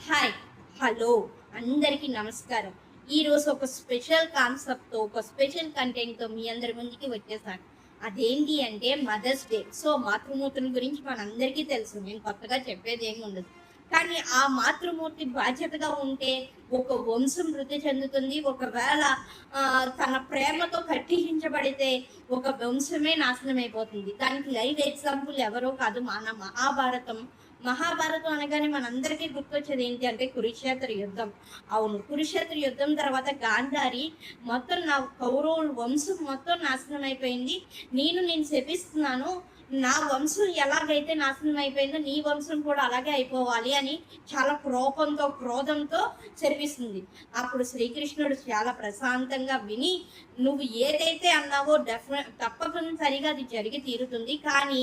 Hi hello అందరికీ నమస్కారం. ఈరోజు ఒక స్పెషల్ కాన్సెప్ట్తో ఒక స్పెషల్ కంటెంట్తో మీ అందరి ముందుకి వచ్చేసాను. అదేంటి అంటే మదర్స్ డే. సో మాతృమూర్తుల గురించి మనందరికీ తెలుసు, నేను కొత్తగా చెప్పేది ఏమి ఉండదు. కానీ ఆ మాతృమూర్తి బాధ్యతగా ఉంటే ఒక వంశం వృద్ధి చెందుతుంది. ఒకవేళ తన ప్రేమతో కట్టించబడితే ఒక వంశమే నాశనం అయిపోతుంది. దానికి లైవ్ ఎగ్జాంపుల్ ఎవరో కాదు, మన మహాభారతం. మహాభారతం అనగానే మనందరికీ గుర్తొచ్చేది ఏంటి అంటే కురుక్షేత్ర యుద్ధం. అవును, కురుక్షేత్ర యుద్ధం తర్వాత గాంధారి మొత్తం నా కౌరవుల వంశం మొత్తం నాశనం అయిపోయింది. నేను శపిస్తున్నాను, నా వంశం ఎలాగైతే నాశనం అయిపోయిందో నీ వంశం కూడా అలాగే అయిపోవాలి అని చాలా క్రోధంతో శపిస్తుంది. అప్పుడు శ్రీకృష్ణుడు చాలా ప్రశాంతంగా విని, నువ్వు ఏదైతే అన్నావో తప్పనిసరిగా అది జరిగి తీరుతుంది, కానీ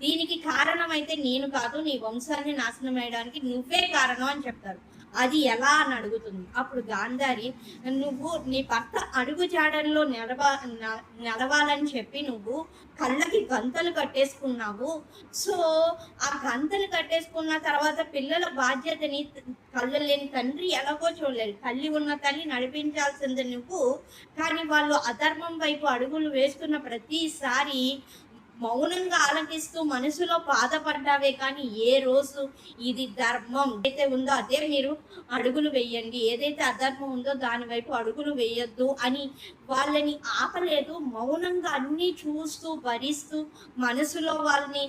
దీనికి కారణం అయితే నేను కాదు, నీ వంశాన్ని నాశనం అయ్యడానికి నువ్వే కారణం అని చెప్తారు. అది ఎలా అని అడుగుతుంది. అప్పుడు గాంధారి, నువ్వు నీ భర్త అడుగు జాడల్లో నడవాలని చెప్పి నువ్వు కళ్ళకి గంతలు కట్టేసుకున్నావు. సో ఆ గంతలు కట్టేసుకున్న తర్వాత పిల్లల బాధ్యతని కళ్ళు లేని తండ్రి ఎలాగో చూడలేదు, తల్లి ఉన్న తల్లి నడిపించాల్సింది నువ్వు. కానీ వాళ్ళు అధర్మం వైపు అడుగులు వేస్తున్న ప్రతిసారి మౌనంగా ఆలకిస్తూ మనసులో బాధపడ్డావే, కానీ ఏ రోజు ఇది ధర్మం ఏదైతే ఉందో అదే మీరు అడుగులు వేయండి, ఏదైతే అధర్మం ఉందో దాని వైపు అడుగులు వేయొద్దు అని వాళ్ళని ఆపలేదు. మౌనంగా అన్నీ చూస్తూ భరిస్తూ మనసులో వాళ్ళని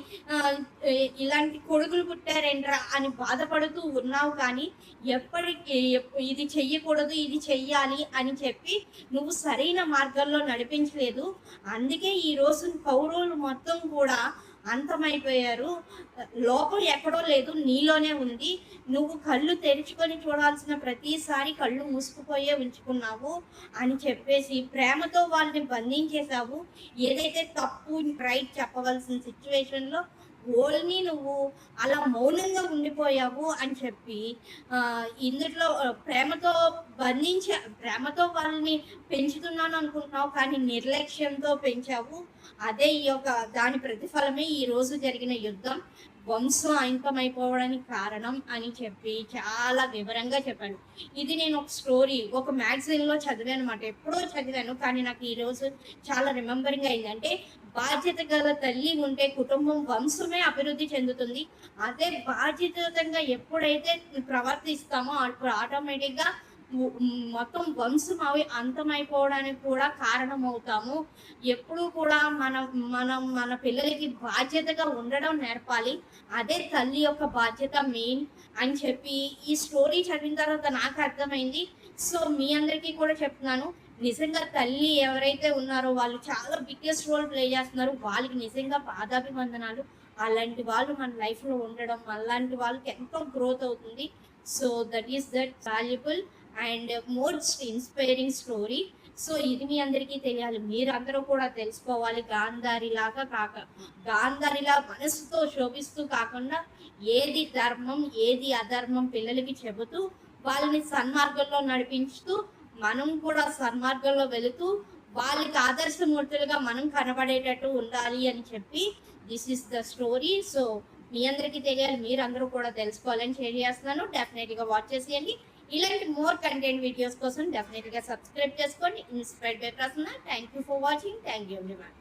ఇలాంటి కొడుకులు పుట్టారేంట్రా అని బాధపడుతూ ఉన్నావు. కానీ ఎప్పటికీ ఇది చెయ్యకూడదు, ఇది చెయ్యాలి అని చెప్పి నువ్వు సరైన మార్గంలో నడిపించలేదు. అందుకే ఈ రోజు కౌరవులు మొత్తం కూడా అంతమైపోయారు. లోపం ఎక్కడో లేదు, నీలోనే ఉంది. నువ్వు కళ్ళు తెరుచుకొని చూడాల్సిన ప్రతిసారి కళ్ళు మూసుకుపోయే ఉంచుకున్నావు అని చెప్పేసి ప్రేమతో వాళ్ళని బంధించేశావు. ఏదైతే తప్పు రైట్ చెప్పవలసిన సిచ్యువేషన్లో ఓల్ని నువ్వు అలా మౌనంగా ఉండిపోయావు అని చెప్పి ఇందులో ప్రేమతో వాళ్ళని పెంచుతున్నాను అనుకుంటున్నావు, కానీ నిర్లక్ష్యంతో పెంచావు. అదే దాని ప్రతిఫలమే ఈ రోజు జరిగిన యుద్ధం, వంశం అంతమైపోవడానికి కారణం అని చెప్పి చాలా వివరంగా చెప్పాను. ఇది నేను ఒక స్టోరీ ఒక మ్యాగజైన్లో చదివాను అనమాట. ఎప్పుడో చదివాను, కానీ నాకు ఈరోజు చాలా రిమెంబరింగ్ అయింది. అంటే బాధ్యత గల తల్లి ఉంటే కుటుంబం వంశమే అభివృద్ధి చెందుతుంది. అదే బాధ్యతగా ఎప్పుడైతే ప్రవర్తిస్తామో అప్పుడు ఆటోమేటిక్గా మొత్తం వంశం అవి అంతమైపోవడానికి కూడా కారణమవుతాము. ఎప్పుడూ కూడా మన పిల్లలకి బాధ్యతగా ఉండడం నేర్పాలి. అదే తల్లి యొక్క బాధ్యత మెయిన్ అని చెప్పి ఈ స్టోరీ చదివిన తర్వాత నాకు అర్థమైంది. సో మీ అందరికీ కూడా చెప్తున్నాను, నిజంగా తల్లి ఎవరైతే ఉన్నారో వాళ్ళు చాలా బిగ్గెస్ట్ రోల్ ప్లే చేస్తున్నారు. వాళ్ళకి నిజంగా పాదాభివందనాలు. అలాంటి వాళ్ళు మన లైఫ్లో ఉండడం, అలాంటి వాళ్ళకి ఎంతో గ్రోత్ అవుతుంది. So that is valuable and most inspiring story. So ఇది మీ అందరికీ తెలియాలి, మీరందరూ కూడా తెలుసుకోవాలి. గాంధారిలా మనసుతో శోభిస్తూ కాకుండా ఏది ధర్మం ఏది అధర్మం పిల్లలకి చెబుతూ వాళ్ళని సన్మార్గంలో నడిపించుతూ మనం కూడా సన్మార్గంలో వెళుతూ వాళ్ళకి ఆదర్శమూర్తులుగా మనం కనబడేటట్టు ఉండాలి అని చెప్పి this is the story. So మీ అందరికీ తెలియాలి, మీరందరూ కూడా తెలుసుకోవాలని షేర్ చేస్తున్నాను. డెఫినెట్గా వాచ్ చేసేయండి. ఇలాంటి మోర్ కంటెంట్ వీడియోస్ కోసం డెఫినెట్గా సబ్స్క్రైబ్ చేసుకోండి. Inspired by Prasanna. Thank you for watching. Thank you everyone.